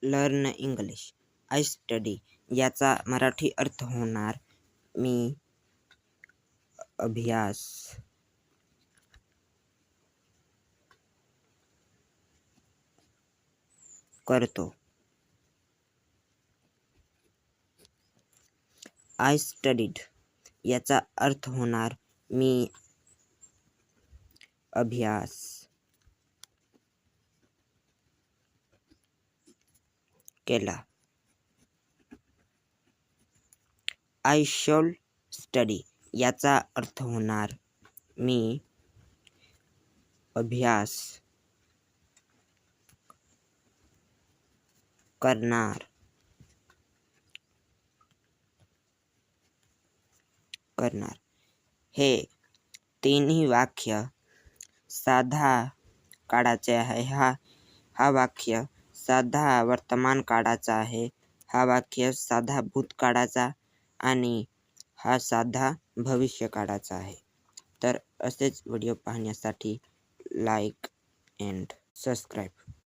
Learn English. I study याचा मराठी अर्थ होणार मी अभ्यास करतो. आय स्टडीड याचा अर्थ होणार मी अभ्यास केला. आय शॉल स्टडी याचा अर्थ होणार मी अभ्यास करणार. हे तिन्ही वाक्य साधा काळाचे आहे. हा वाक्य साधा वर्तमान काळाचा आहे. हा वाक्य साधा भूतकाळाचा आणि हा साधा भविष्य काळाचा आहे. तर असेच व्हिडिओ पाहण्यासाठी लाईक अँड सबस्क्राईब.